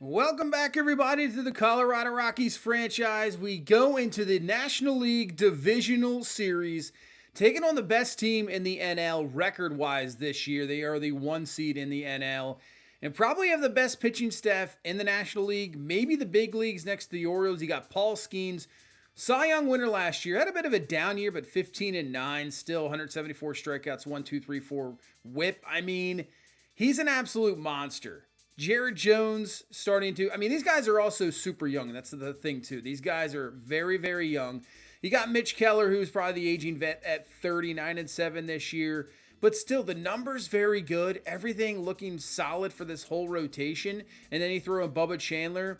Welcome back, everybody, to the Colorado Rockies franchise. We go into the National League Divisional Series, taking on the best team in the NL record-wise this year. They are the 1 seed in the NL and probably have the best pitching staff in the National League, maybe the big leagues next to the Orioles. You got Paul Skeens, Cy Young winner last year. Had a bit of a down year, but 15-9, still 174 strikeouts, 1.234 whip. I mean, he's an absolute monster. Jared Jones starting to, these guys are also super young. That's the thing, too. These guys are very, very young. You got Mitch Keller, who's probably the aging vet at 39-7 this year. But still, the numbers very good. Everything looking solid for this whole rotation. And then you throw in Bubba Chandler.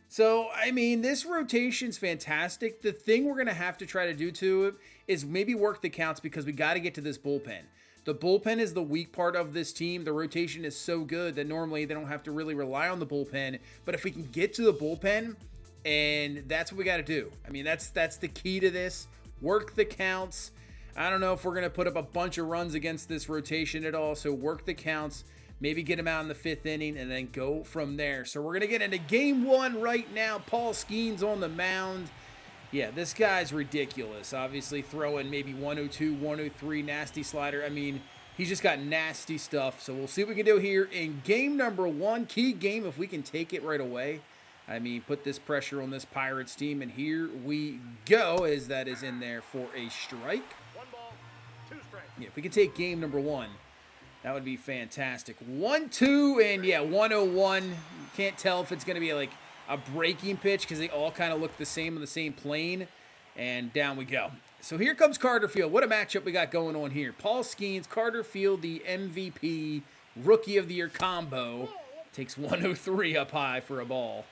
So, this rotation's fantastic. The thing we're going to have to try to do to it is maybe work the counts because we got to get to this bullpen. The bullpen is the weak part of this team. The rotation is so good that normally they don't have to really rely on the bullpen. But if we can get to the bullpen, and that's what we got to do. That's the key to this. Work the counts. I don't know if we're going to put up a bunch of runs against this rotation at all. So work the counts. Maybe get them out in the 5th inning and then go from there. So we're going to get into game 1 right now. Paul Skeens on the mound. Yeah, this guy's ridiculous. Obviously throwing maybe 102, 103, nasty slider. He's just got nasty stuff. So we'll see what we can do here in game number 1. Key game if we can take it right away. Put this pressure on this Pirates team. And here we go as that is in there for a strike. 1 ball, 2 strikes. Yeah, if we can take game number 1, that would be fantastic. 1-2 and yeah, 101. You can't tell if it's going to be like a breaking pitch because they all kind of look the same on the same plane. And down we go. So here comes Carter Field. What a matchup we got going on here. Paul Skeens, Carter Field, the MVP, Rookie of the Year combo. Takes 103 up high for a ball.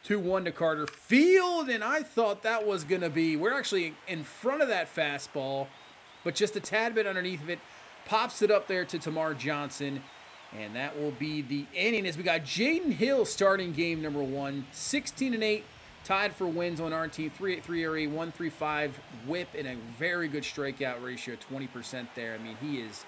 2-1 to Carter Field. And I thought that was going to be, we're actually in front of that fastball, but just a tad bit underneath of it. Pops it up there to Tamar Johnson. And that will be the inning as we got Jaden Hill starting game number 1. 16-8, tied for wins on our team. 3.83 ERA, 1.35 whip, and a very good strikeout ratio, 20% there. He is,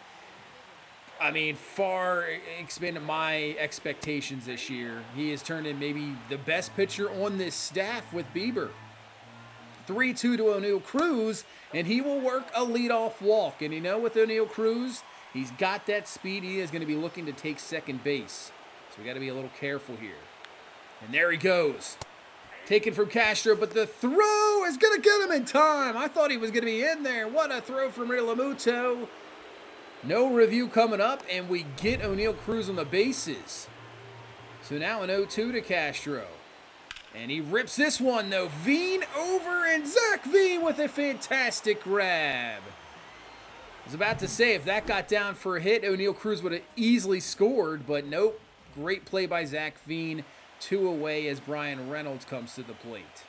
far expanded my expectations this year. He has turned in maybe the best pitcher on this staff with Bieber. 3-2 to O'Neal Cruz, and he will work a leadoff walk. And with O'Neal Cruz, he's got that speed. He is going to be looking to take second base. So we got to be a little careful here. And there he goes. Taken from Castro, but the throw is going to get him in time. I thought he was going to be in there. What a throw from Realmuto. No review coming up, and we get O'Neal Cruz on the bases. So now an 0-2 to Castro. And he rips this one, though. Veen over, and Zach Veen with a fantastic grab. I was about to say, if that got down for a hit, O'Neal Cruz would have easily scored, but nope. Great play by Zach Veen. 2 away as Brian Reynolds comes to the plate.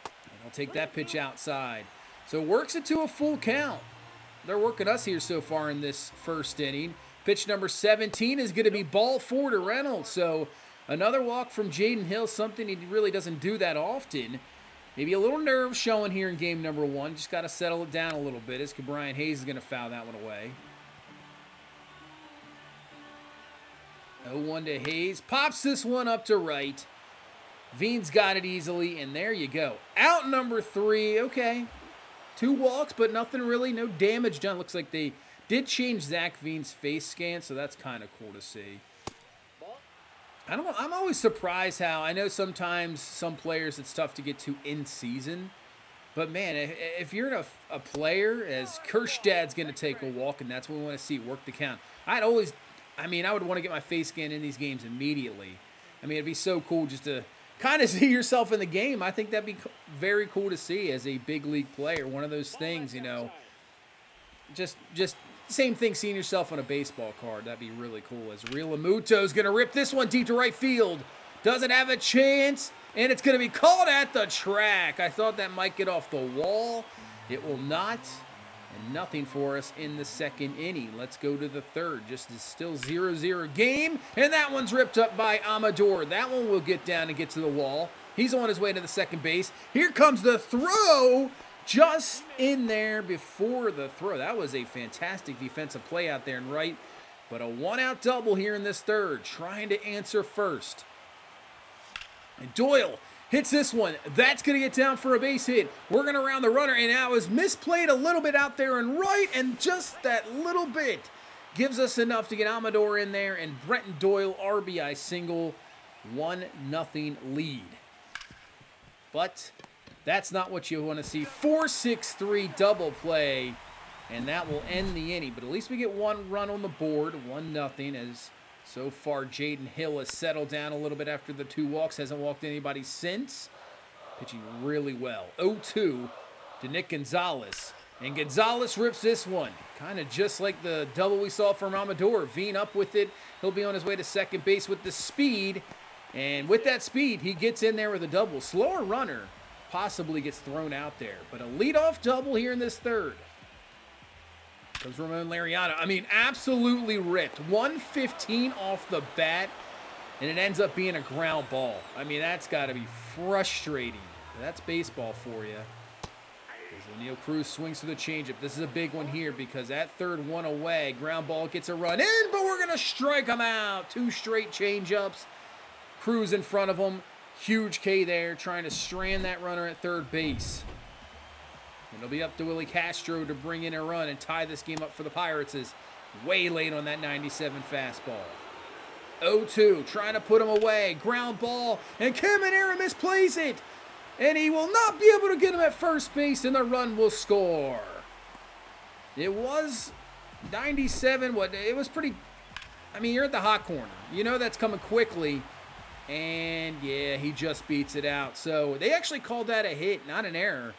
And he'll take that pitch outside. So works it to a full count. They're working us here so far in this first inning. Pitch number 17 is going to be ball 4 to Reynolds. So another walk from Jaden Hill, something he really doesn't do that often. Maybe a little nerve showing here in game number 1. Just got to settle it down a little bit as Brian Hayes is going to foul that one away. 0-1 to Hayes. Pops this one up to right. Veen's got it easily, and there you go. Out number 3. Okay. 2 walks, but nothing really, no damage done. Looks like they did change Zach Veen's face scan, so that's kind of cool to see. I'm always surprised how, I know sometimes some players it's tough to get to in season, but man, if you're a player, as Kerstad's going to take a walk, and that's what we want to see, work the count. I would want to get my face scan in these games immediately. It'd be so cool just to kind of see yourself in the game. I think that'd be very cool to see as a big league player. One of those things, just same thing seeing yourself on a baseball card. That'd be really cool. As Realmuto's going to rip this one deep to right field. Doesn't have a chance, and it's going to be called at the track. I thought that might get off the wall. It will not, and nothing for us in the second inning. Let's go to the third. Just is still 0-0 game, and that one's ripped up by Amador. That one will get down and get to the wall. He's on his way to the second base. Here comes the throw. Just in there before the throw. That was a fantastic defensive play out there and right. But a one-out double here in this third, trying to answer first. And Doyle hits this one. That's going to get down for a base hit. Working around the runner, and now is misplayed a little bit out there and right, and just that little bit gives us enough to get Amador in there, and Brenton Doyle RBI single, 1-0 lead. But that's not what you want to see. 4-6-3 double play, and that will end the inning. But at least we get one run on the board, 1-0, as so far Jaden Hill has settled down a little bit after the 2 walks. Hasn't walked anybody since. Pitching really well. 0-2 to Nick Gonzalez. And Gonzalez rips this one. Kind of just like the double we saw from Amador. Veen up with it. He'll be on his way to second base with the speed. And with that speed, he gets in there with a double. Slower runner possibly gets thrown out there. But a leadoff double here in this third. Comes Ramon Lariano. I mean, absolutely ripped. 115 off the bat. And it ends up being a ground ball. I mean, that's got to be frustrating. That's baseball for you. As O'Neal Cruz swings to the changeup. This is a big one here because that third one away. Ground ball gets a run in, but we're going to strike him out. 2 straight changeups. Cruz in front of him. Huge K there, trying to strand that runner at third base. It'll be up to Willie Castro to bring in a run and tie this game up for the Pirates. Is way late on that 97 fastball. 0-2, trying to put him away. Ground ball, and Caminero misplays it. And he will not be able to get him at first base, and the run will score. It was 97. It was pretty... I mean, you're at the hot corner. You know that's coming quickly. And, yeah, he just beats it out. So they actually called that a hit, not an error.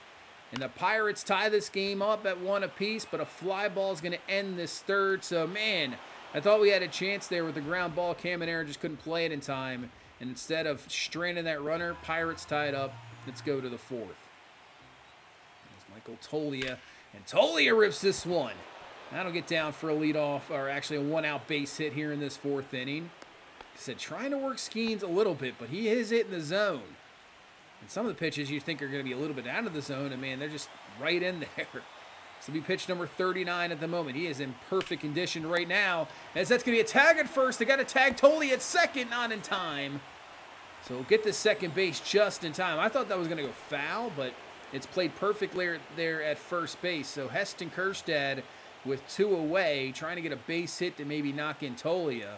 And the Pirates tie this game up at 1 apiece, but a fly ball is going to end this third. So, man, I thought we had a chance there with the ground ball. Caminero just couldn't play it in time. And instead of stranding that runner, Pirates tie it up. Let's go to the 4th. There's Michael Tolia. And Tolia rips this one. That'll get down for a leadoff, or actually a 1-out base hit here in this 4th inning. Like I said, trying to work Skeens a little bit, but he is hitting the zone. And some of the pitches you think are going to be a little bit out of the zone, and man, they're just right in there. This will be pitch number 39 at the moment. He is in perfect condition right now, as that's going to be a tag at first. They got to tag Tolia at second, not in time. So we'll get to second base just in time. I thought that was going to go foul, but it's played perfectly there at first base. So Heston Kjerstad with 2 away, trying to get a base hit to maybe knock in Tolia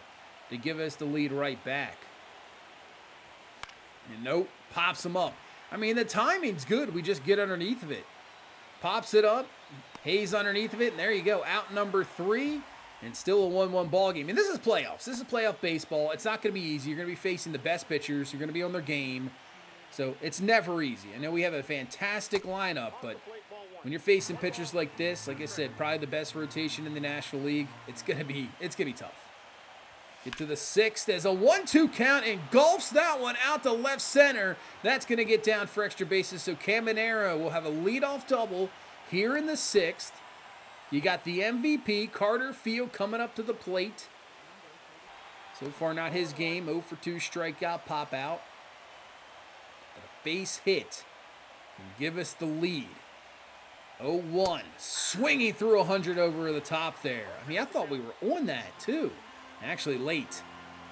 to give us the lead right back. And nope, pops him up. I mean, the timing's good. We just get underneath of it. Pops it up, Hayes underneath of it, and there you go. Out number 3, and still a 1-1 ball game. And this is playoffs. This is playoff baseball. It's not going to be easy. You're going to be facing the best pitchers. You're going to be on their game. So it's never easy. I know we have a fantastic lineup, but when you're facing pitchers like this, like I said, probably the best rotation in the National League, it's gonna be tough. Get to the 6th as a 1-2 count, and golfs that one out to left center. That's going to get down for extra bases, so Caminero will have a leadoff double here in the 6th. You got the MVP, Carter Field, coming up to the plate. So far, not his game. 0 for 2 strikeout, pop out. But a base hit can give us the lead. 0-1, swinging through 100 over the top there. I mean, I thought we were on that, too. Actually late.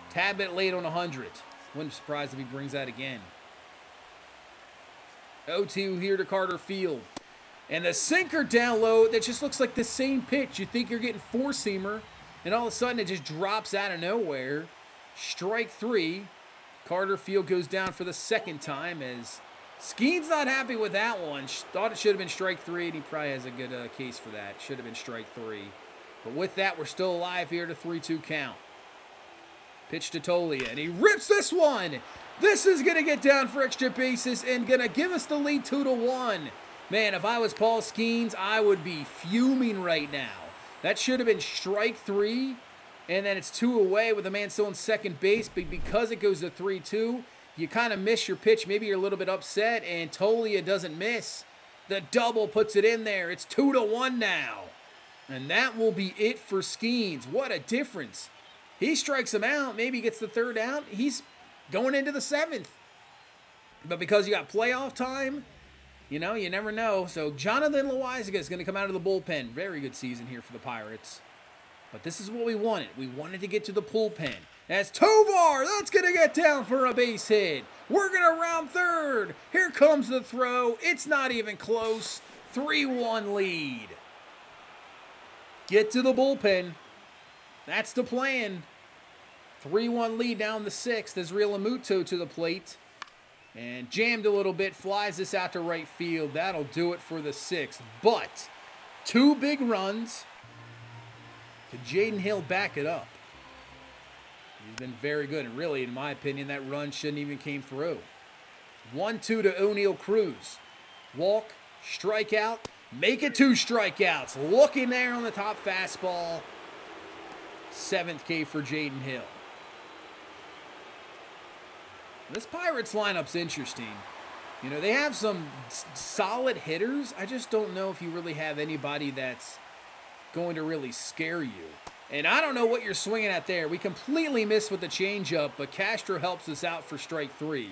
Tad bit late on 100. Wouldn't be surprised if he brings that again. 0-2 here to Carter Field. And the sinker down low, that just looks like the same pitch. You think you're getting 4-seamer, and all of a sudden it just drops out of nowhere. Strike 3. Carter Field goes down for the 2nd time, as Skeen's not happy with that one. Thought it should have been strike 3, and he probably has a good case for that. Should have been strike 3. But with that, we're still alive here to 3-2 count. Pitch to Tolia, and he rips this one. This is going to get down for extra bases and going to give us the lead 2-1. Man, if I was Paul Skeens, I would be fuming right now. That should have been strike 3, and then it's 2 away with a man still in second base. But because it goes to 3-2, you kind of miss your pitch. Maybe you're a little bit upset, and Tolia doesn't miss. The double puts it in there. It's 2-1 now. And that will be it for Skeens. What a difference. He strikes him out, maybe gets the 3rd out. He's going into the 7th. But because you got playoff time, you know, you never know. So Jonathan Loizaga is going to come out of the bullpen. Very good season here for the Pirates. But this is what we wanted. We wanted to get to the bullpen. As Tovar, that's going to get down for a base hit. We're going to round third. Here comes the throw. It's not even close. 3-1 lead. Get to the bullpen. That's the plan. 3-1 lead down the sixth as Realmuto to the plate. And jammed a little bit, flies this out to right field. That'll do it for the sixth. But 2 big runs. Could Jaden Hill back it up? He's been very good, and really, in my opinion, that run shouldn't even came through. 1-2 to O'Neal Cruz. Walk, strikeout, make it 2 strikeouts. Looking there on the top fastball. 7th K for Jaden Hill. This Pirates lineup's interesting. You know, they have some solid hitters. I just don't know if you really have anybody that's going to really scare you. And I don't know what you're swinging at there. We completely missed with the changeup, but Castro helps us out for strike 3.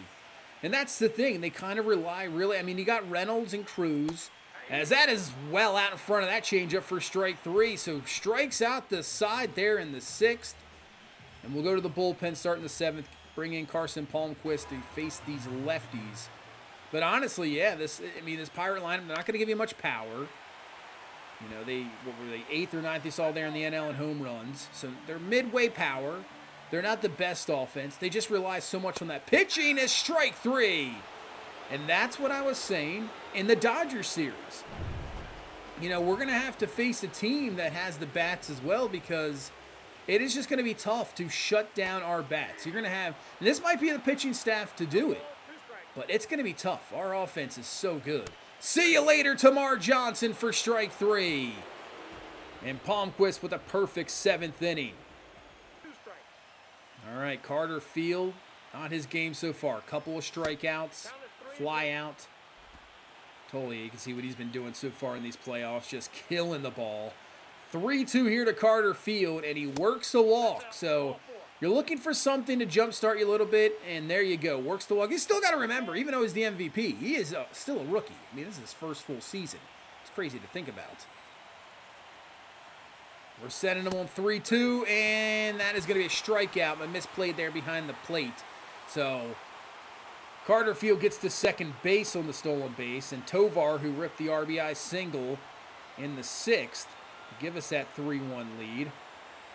And that's the thing. They kind of rely really, I mean, you got Reynolds and Cruz, as that is well out in front of that changeup for strike 3. So strikes out the side there in the 6th. And we'll go to the bullpen starting the 7th. Bring in Carson Palmquist to face these lefties. But honestly, yeah, this Pirate lineup, they're not going to give you much power. You know, what were they, 8th or 9th they saw there in the NL in home runs. So they're midway power. They're not the best offense. They just rely so much on that pitching as strike 3. And that's what I was saying in the Dodgers series. You know, we're going to have to face a team that has the bats as well, because it is just going to be tough to shut down our bats. You're going to have, and this might be the pitching staff to do it, but it's going to be tough. Our offense is so good. See you later, Tamar Johnson for strike 3. And Palmquist with a perfect 7th inning. All right, Carter Field, not his game so far. A couple of strikeouts, fly out. Totally, you can see what he's been doing so far in these playoffs, just killing the ball. 3-2 here to Carter Field, and he works the walk. So you're looking for something to jumpstart you a little bit, and there you go. Works the walk. You still got to remember, even though he's the MVP, he is still a rookie. I mean, this is his first full season. It's crazy to think about. We're setting him on 3-2, and that is going to be a strikeout, but misplayed there behind the plate. So Carter Field gets to second base on the stolen base, and Tovar, who ripped the RBI single in the 6th, give us that 3-1 lead.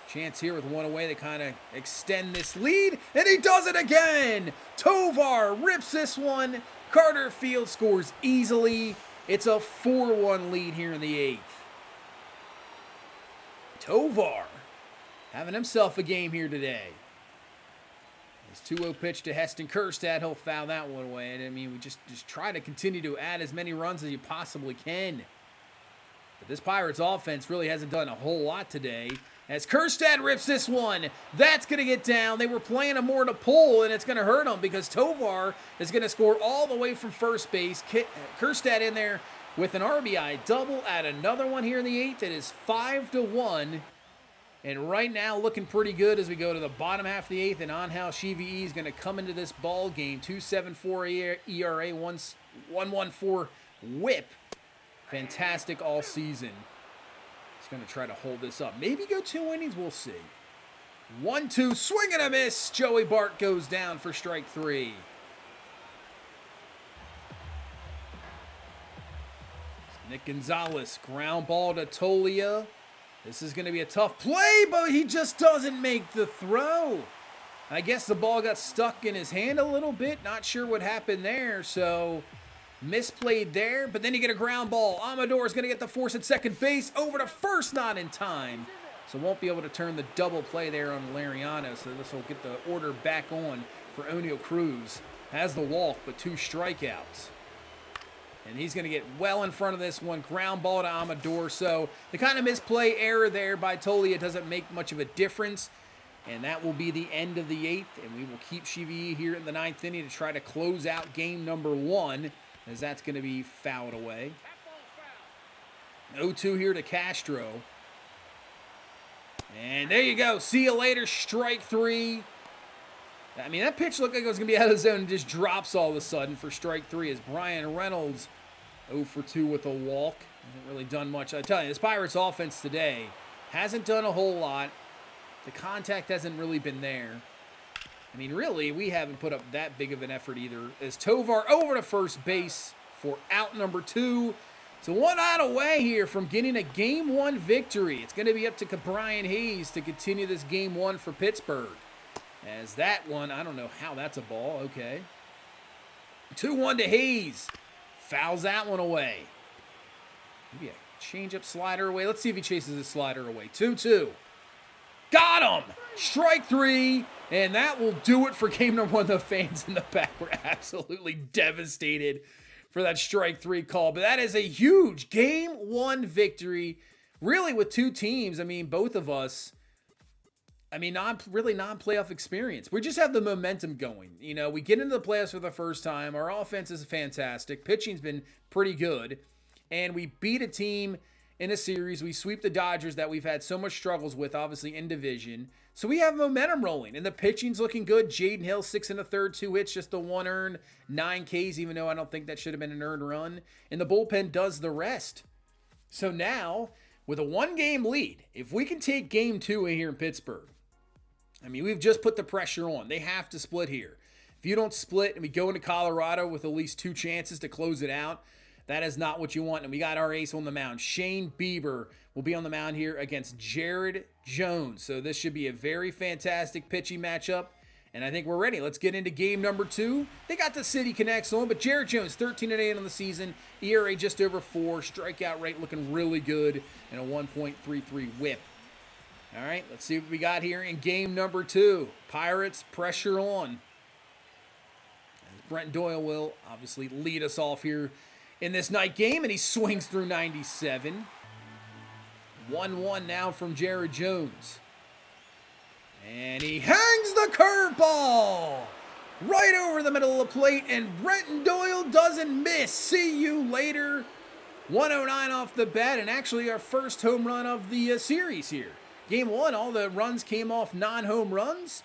Chance here with one away to kind of extend this lead, and he does it again! Tovar rips this one. Carter Field scores easily. It's a 4-1 lead here in the 8th. Tovar having himself a game here today. His 2-0 pitch to Heston Kjerstad. He'll foul that one away. And I mean, we just try to continue to add as many runs as you possibly can. But this Pirates offense really hasn't done a whole lot today. As Kjerstad rips this one, that's going to get down. They were playing him more to pull, and it's going to hurt him because Tovar is going to score all the way from first base. Kjerstad in there with an RBI double. Add another one here in the 8th. It is 5-1. And right now looking pretty good as we go to the bottom half of the 8th. And Angel Shivi is going to come into this ball game. 2.74 ERA, 1.14 whip. Fantastic all season. He's going to try to hold this up. Maybe go 2 innings. We'll see. 1-2. Swing and a miss. Joey Bart goes down for strike 3. Nick Gonzalez. Ground ball to Tolia. This is going to be a tough play, but he just doesn't make the throw. I guess the ball got stuck in his hand a little bit. Not sure what happened there, so misplayed there. But then you get a ground ball. Amador is going to get the force at second base. Over to first, not in time. So won't be able to turn the double play there on Lariano. So this will get the order back on for O'Neal Cruz. Has the walk, but 2 strikeouts. And he's going to get well in front of this one. Ground ball to Amador. So the kind of misplay error there by Tolia doesn't make much of a difference. And that will be the end of the 8th. And we will keep Shivi here in the 9th inning to try to close out game number 1. As that's going to be fouled away. 0-2 here to Castro. And there you go. See you later. Strike 3. I mean, that pitch looked like it was going to be out of zone and just drops all of a sudden for strike 3 as Brian Reynolds 0 for 2 with a walk. Hasn't really done much. I tell you, this Pirates offense today Hasn't done a whole lot. The contact hasn't really been there. I mean, really, we haven't put up that big of an effort either. As Tovar over to first base for out number 2. So 1 out away here from getting a Game 1 victory. It's going to be up to Brian Hayes to continue this Game 1 for Pittsburgh. As that one, I don't know how that's a ball. Okay. 2-1 to Hayes. Fouls that one away. Maybe a change-up slider away. Let's see if he chases his slider away. 2-2. Got him! Strike 3. And that will do it for game number 1. The fans in the back were absolutely devastated for that strike 3 call. But that is a huge Game 1 victory. Really, with 2 teams, I mean, both of us, I mean, non-playoff experience. We just have the momentum going. You know, we get into the playoffs for the first time. Our offense is fantastic. Pitching's been pretty good. And we beat a team in a series. We sweep the Dodgers that we've had so much struggles with, obviously, in division. So we have momentum rolling. And the pitching's looking good. Jaden Hill, 6 1/3, 2 hits, just the 1 earned, 9 Ks, even though I don't think that should have been an earned run. And the bullpen does the rest. So now, with a 1-game lead, if we can take game 2 here in Pittsburgh, I mean, we've just put the pressure on. They have to split here. If you don't split and we go into Colorado with at least 2 chances to close it out, that is not what you want. And we got our ace on the mound. Shane Bieber will be on the mound here against Jared Jones. So this should be a very fantastic pitching matchup. And I think we're ready. Let's get into game number 2. They got the City Connects on, but Jared Jones, 13-8 on the season. ERA just over 4. Strikeout rate looking really good. And a 1.33 whip. All right, let's see what we got here in game number 2. Pirates, pressure on. As Brent Doyle will obviously lead us off here in this night game, and he swings through 97. 1-1 now from Jared Jones. And he hangs the curveball right over the middle of the plate, and Brenton Doyle doesn't miss. See you later. 109 off the bat, and actually our first home run of the series here. Game 1, all the runs came off non-home runs,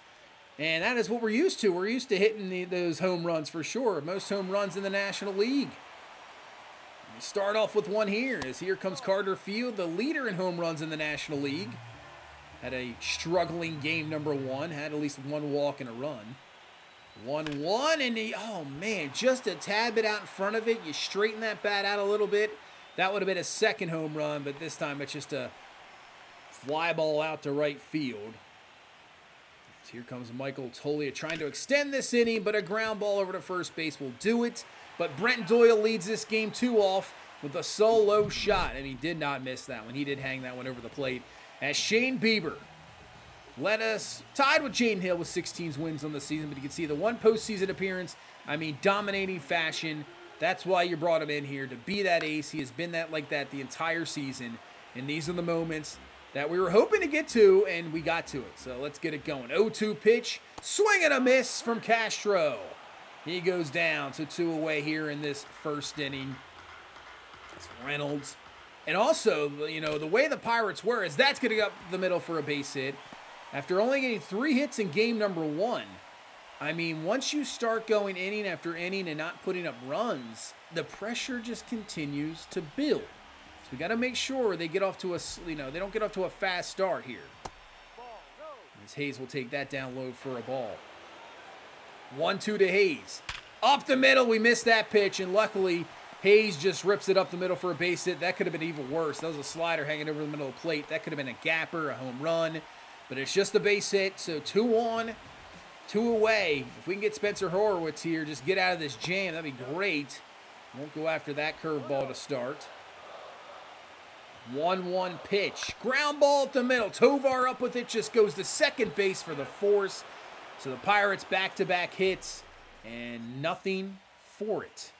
and that is what we're used to. We're used to hitting those home runs for sure. Most home runs in the National League. We start off with one here, as here comes Carter Field, the leader in home runs in the National League. Had a struggling game number 1, had at least 1 walk and a run. 1-1, and oh man, just a tad bit out in front of it. You straighten that bat out a little bit. That would have been a second home run, but this time it's just a fly ball out to right field. So here comes Michael Tolia trying to extend this inning, but a ground ball over to first base will do it. But Brent Doyle leads this game 2 off with a solo shot, and he did not miss that one. He did hang that one over the plate. As Shane Bieber led us, tied with Jaden Hill with 16 wins on the season, but you can see the 1 postseason appearance, I mean, dominating fashion. That's why you brought him in here, to be that ace. He has been like that the entire season, and these are the moments that we were hoping to get to, and we got to it. So let's get it going. 0-2 pitch, swing and a miss from Castro. He goes down, so 2 away here in this first inning. It's Reynolds. And also, you know, the way the Pirates were is that's going to go up the middle for a base hit. After only getting 3 hits in game number 1, I mean, once you start going inning after inning and not putting up runs, the pressure just continues to build. So we got to make sure they get off to they don't get off to a fast start here. As Hayes will take that down low for a ball. 1-2 to Hayes. Up the middle, we missed that pitch, and luckily Hayes just rips it up the middle for a base hit. That could have been even worse. That was a slider hanging over the middle of the plate. That could have been a gapper, a home run. But it's just a base hit, so 2 on, 2 away. If we can get Spencer Horowitz here, just get out of this jam, that'd be great. Won't go after that curveball to start. 1-1 pitch. Ground ball at the middle. Tovar up with it, just goes to second base for the force. So the Pirates back-to-back hits, and nothing for it.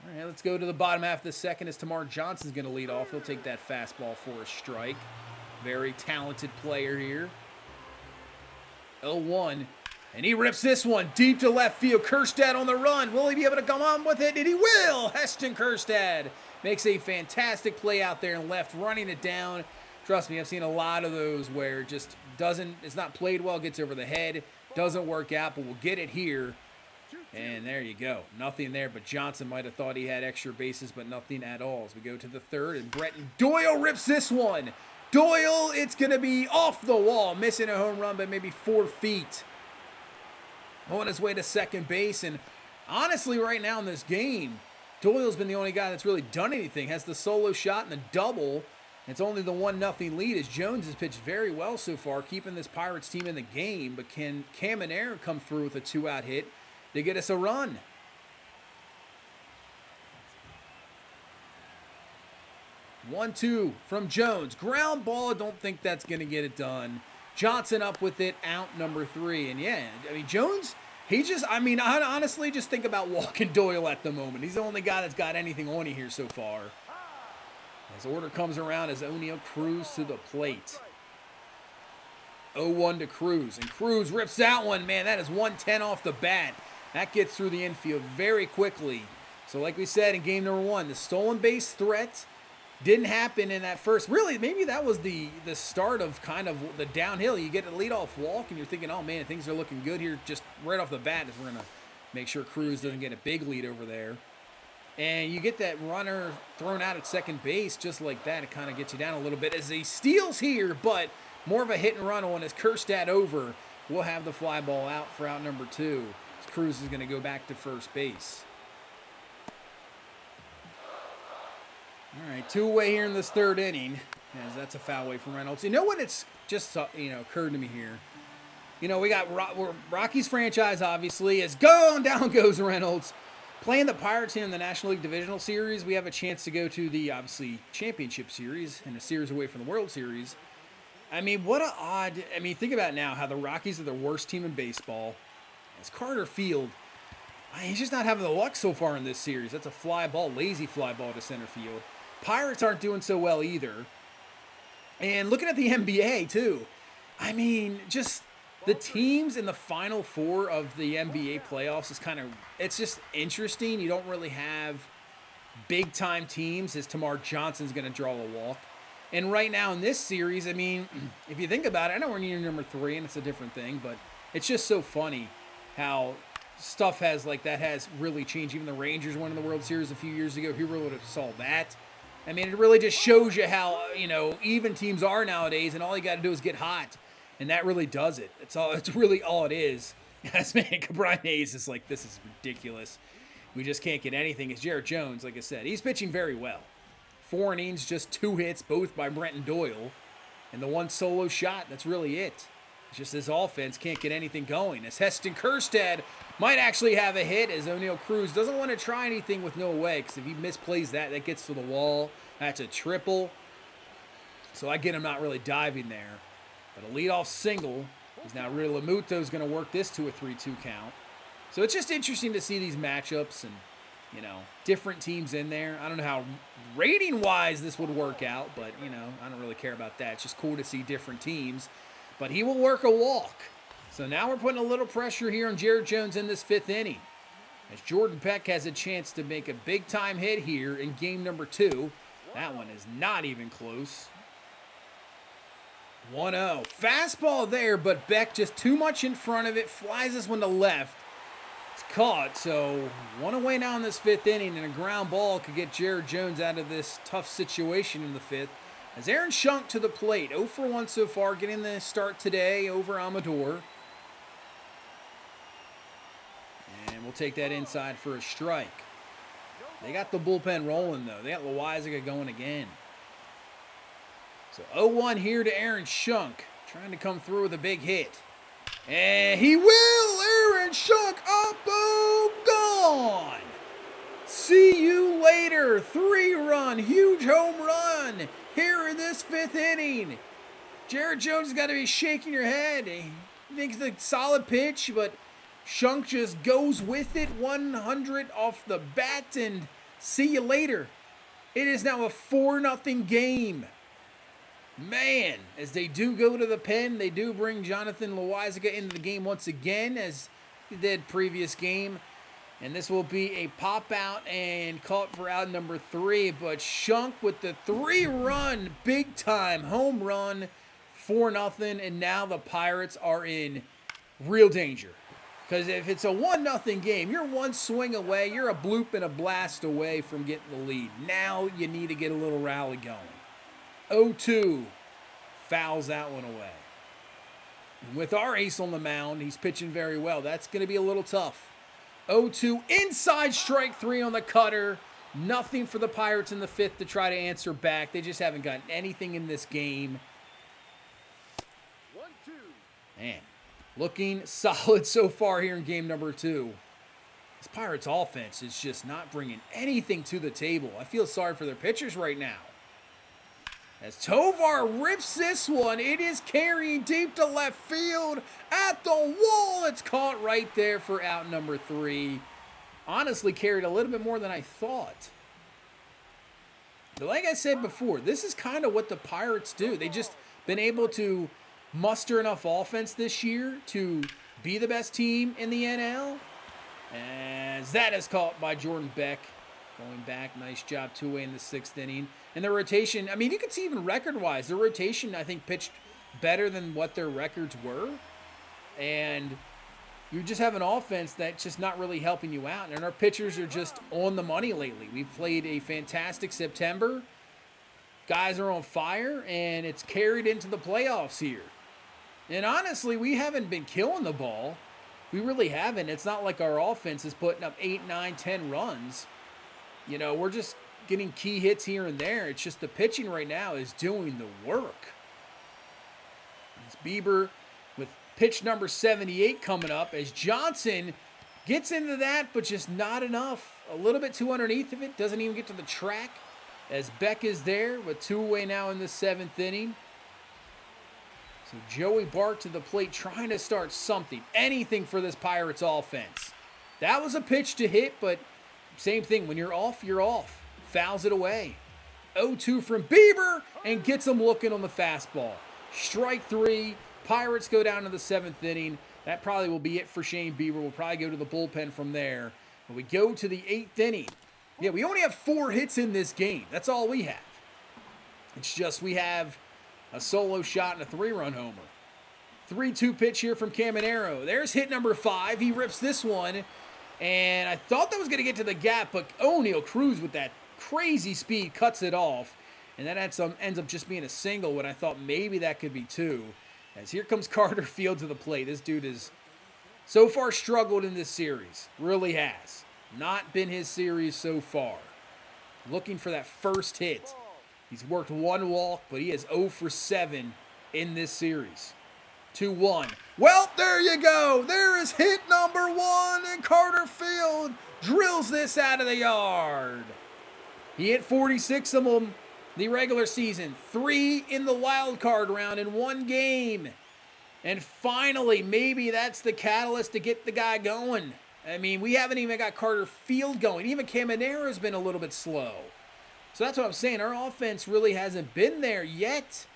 All right, let's go to the bottom half of the second as Tamar Johnson's going to lead off. He'll take that fastball for a strike. Very talented player here. 0-1, and he rips this one deep to left field. Kjerstad on the run. Will he be able to come on with it? And he will! Heston Kjerstad makes a fantastic play out there in left, running it down. Trust me, I've seen a lot of those where it just it's not played well, gets over the head, doesn't work out, but we'll get it here. And there you go. Nothing there, but Johnson might have thought he had extra bases, but nothing at all. As we go to the third, and Brenton Doyle rips this one Doyle, it's going to be off the wall, missing a home run by maybe 4 feet. On his way to second base, and honestly, right now in this game, Doyle's been the only guy that's really done anything. Has the solo shot and the double. It's only the 1-0 lead as Jones has pitched very well so far, keeping this Pirates team in the game. But can Caminero come through with a 2-out hit to get us a run? 1-2 from Jones. Ground ball, don't think that's going to get it done. Johnson up with it, out number 3. And yeah, I mean, Jones, I honestly just think about walking Doyle at the moment. He's the only guy that's got anything on you here so far. As order comes around as O'Neill Cruz to the plate. 0-1 to Cruz, and Cruz rips that one. Man, that is 110 off the bat. That gets through the infield very quickly. So like we said in game number 1, the stolen base threat didn't happen in that first. Really, maybe that was the start of kind of the downhill. You get a leadoff walk, and you're thinking, oh, man, things are looking good here just right off the bat as we're going to make sure Cruz doesn't get a big lead over there. And you get that runner thrown out at second base just like that. It kind of gets you down a little bit as he steals here, but more of a hit and run on his Kerstad over. We'll have the fly ball out for out number 2. Cruz is going to go back to first base. All right, 2 away here in this 3rd inning, as that's a foul away from Reynolds. You know what? It's just occurred to me here. We got Rockies franchise, obviously, as down goes Reynolds. Playing the Pirates here in the National League Divisional Series, we have a chance to go to the, obviously, Championship Series and a series away from the World Series. I mean, what an odd... I mean, think about now how the Rockies are the worst team in baseball. As Carter Field, he's just not having the luck so far in this series. That's a fly ball, lazy fly ball to center field. Pirates aren't doing so well either. And looking at the NBA, too, I mean, just the teams in the Final Four of the NBA playoffs is it's just interesting. You don't really have big-time teams as Tamar Johnson's going to draw a walk. And right now in this series, I mean, if you think about it, I know we're near number 3, and it's a different thing, but it's just so funny how stuff has really changed. Even the Rangers won in the World Series a few years ago. Who really would have saw that? I mean, it really just shows you how, even teams are nowadays, and all you got to do is get hot, and that really does it. It's really all it is. As man, Brian Hayes is like, this is ridiculous. We just can't get anything. It's Jared Jones, like I said. He's pitching very well. 4 innings, just 2 hits, both by Brenton Doyle, and the 1 solo shot. That's really it. It's just his offense can't get anything going. As Heston Kjerstad might actually have a hit, as O'Neill Cruz doesn't want to try anything with no away, because if he misplays that gets to the wall. That's a triple. So I get him not really diving there. But a leadoff single is now Real Lamuto's going to work this to a 3-2 count. So it's just interesting to see these matchups and, different teams in there. I don't know how rating-wise this would work out, but, I don't really care about that. It's just cool to see different teams. But he will work a walk. So now we're putting a little pressure here on Jared Jones in this 5th inning. As Jordan Peck has a chance to make a big-time hit here in game number 2. That one is not even close. 1-0. Fastball there, but Beck just too much in front of it. Flies this one to left. It's caught, so 1 away now in this 5th inning, and a ground ball could get Jared Jones out of this tough situation in the 5th. As Aaron Schunk to the plate, 0 for 1 so far, getting the start today over Amador. And we'll take that inside for a strike. They got the bullpen rolling, though. They got Loizaga going again. So 0-1 here to Aaron Schunk, trying to come through with a big hit. And he will! Aaron Schunk, up, boom, gone! See you later. 3-run, huge home run here in this 5th inning. Jared Jones has got to be shaking your head. He thinks it's a solid pitch, but Schunk just goes with it. 100 off the bat, and see you later. It is now a 4-0 game. Man, as they do go to the pen, they do bring Jonathan Loizaga into the game once again, as he did previous game. And this will be a pop out and caught for out number 3. But Schunk with the 3-run, big time home run, 4-0. And now the Pirates are in real danger. Because if it's a 1-0 game, you're 1 swing away. You're a bloop and a blast away from getting the lead. Now you need to get a little rally going. 0-2 fouls that one away. And with our ace on the mound, he's pitching very well. That's going to be a little tough. 0-2 inside, strike three on the cutter. Nothing for the Pirates in the fifth to try to answer back. They just haven't gotten anything in this game. 1-2. Man, looking solid so far here in game number 2. This Pirates offense is just not bringing anything to the table. I feel sorry for their pitchers right now. As Tovar rips this one, it is carrying deep to left field at the wall. It's caught right there for out number 3. Honestly, carried a little bit more than I thought. But like I said before, this is kind of what the Pirates do. They just been able to muster enough offense this year to be the best team in the NL. As that is caught by Jordan Beck. Going back, nice job, 2-way in the 6th inning. And the rotation, I mean, you can see even record-wise, the rotation, I think, pitched better than what their records were. And you just have an offense that's just not really helping you out. And our pitchers are just on the money lately. We've played a fantastic September. Guys are on fire, and it's carried into the playoffs here. And honestly, we haven't been killing the ball. We really haven't. It's not like our offense is putting up 8, 9, 10 runs. You know, we're just getting key hits here and there. It's just the pitching right now is doing the work. It's Bieber with pitch number 78 coming up as Johnson gets into that, but just not enough. A little bit too underneath of it. Doesn't even get to the track as Beck is there with 2-away now in the 7th inning. So Joey Bart to the plate trying to start something, anything for this Pirates offense. That was a pitch to hit, but same thing. When you're off, you're off. Fouls it away. 0-2 from Bieber and gets him looking on the fastball. Strike 3. Pirates go down to the 7th inning. That probably will be it for Shane Bieber. We'll probably go to the bullpen from there. But we go to the 8th inning. Yeah, we only have 4 hits in this game. That's all we have. It's just we have a solo shot and a 3-run homer. 3-2 pitch here from Caminero. There's hit number 5. He rips this one. And I thought that was going to get to the gap, but O'Neal Cruz with that crazy speed cuts it off. And that ends up just being a single when I thought maybe that could be 2. As here comes Carter Field to the plate. This dude has so far struggled in this series. Really has. Not been his series so far. Looking for that first hit. He's worked 1 walk, but he is 0 for 7 in this series. 2-1. Well, there you go. There is hit number 1, and Carter Field drills this out of the yard. He hit 46 of them the regular season, 3 in the wild card round in 1 game. And finally, maybe that's the catalyst to get the guy going. I mean, we haven't even got Carter Field going. Even Caminero's been a little bit slow. So that's what I'm saying. Our offense really hasn't been there yet.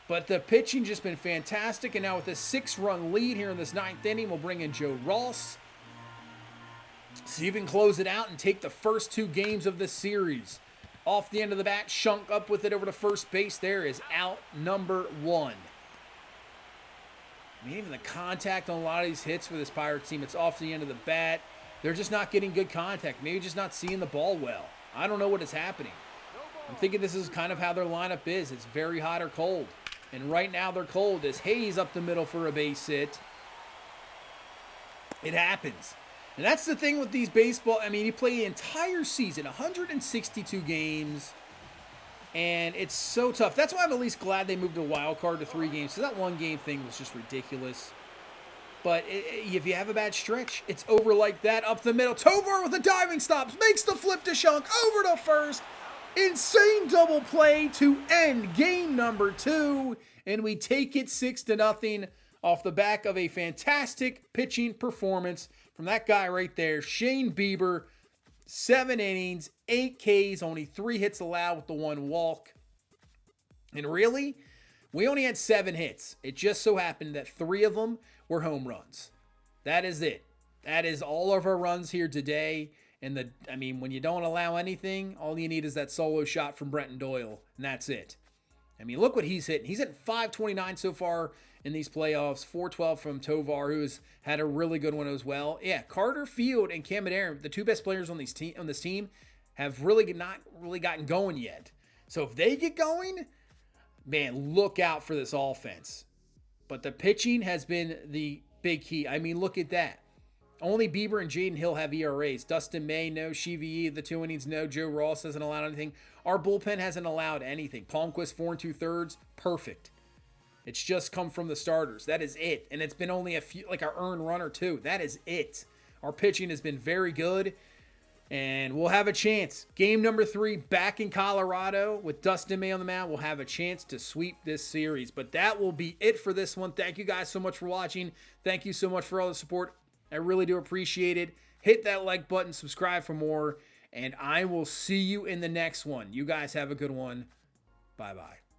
But the pitching just been fantastic. And now with a 6-run lead here in this 9th inning, we'll bring in Joe Ross. See if we can close it out and take the first 2 games of the series. Off the end of the bat, Shunk up with it over to first base. There is out number 1. I mean, even the contact on a lot of these hits for this Pirates team, it's off the end of the bat. They're just not getting good contact. Maybe just not seeing the ball well. I don't know what is happening. I'm thinking this is kind of how their lineup is. It's very hot or cold. And right now they're cold as Hayes up the middle for a base hit. It happens. And that's the thing with these baseball. I mean, you play the entire season, 162 games. And it's so tough. That's why I'm at least glad they moved the wild card to 3 games. So that 1-game thing was just ridiculous. But if you have a bad stretch, it's over like that. Up the middle. Tovar with a diving stop. Makes the flip to Shunk. Over to first. Insane double play to end game number 2. And we take it 6-0 off the back of a fantastic pitching performance from that guy right there, Shane Bieber. 7 innings, 8 Ks, only 3 hits allowed with the 1 walk. And really, we only had 7 hits. It just so happened that 3 of them were home runs. That is it. That is all of our runs here today. And when you don't allow anything, all you need is that solo shot from Brenton Doyle, and that's it. I mean, look what he's hitting. He's hitting .529 so far in these playoffs, .412 from Tovar, who's had a really good one as well. Yeah, Carter Field and Caminero, the 2 best players on this team, have really not gotten going yet. So if they get going, man, look out for this offense. But the pitching has been the big key. I mean, look at that. Only Bieber and Jaden Hill have ERAs. Dustin May, no. Shivi, the 2 innings, no. Joe Ross hasn't allowed anything. Our bullpen hasn't allowed anything. Palmquist, 4 2/3, perfect. It's just come from the starters. That is it. And it's been only a few, like our earned run or two. That is it. Our pitching has been very good. And we'll have a chance. Game number 3 back in Colorado with Dustin May on the mound. We'll have a chance to sweep this series. But that will be it for this one. Thank you guys so much for watching. Thank you so much for all the support. I really do appreciate it. Hit that like button, subscribe for more, and I will see you in the next one. You guys have a good one. Bye-bye.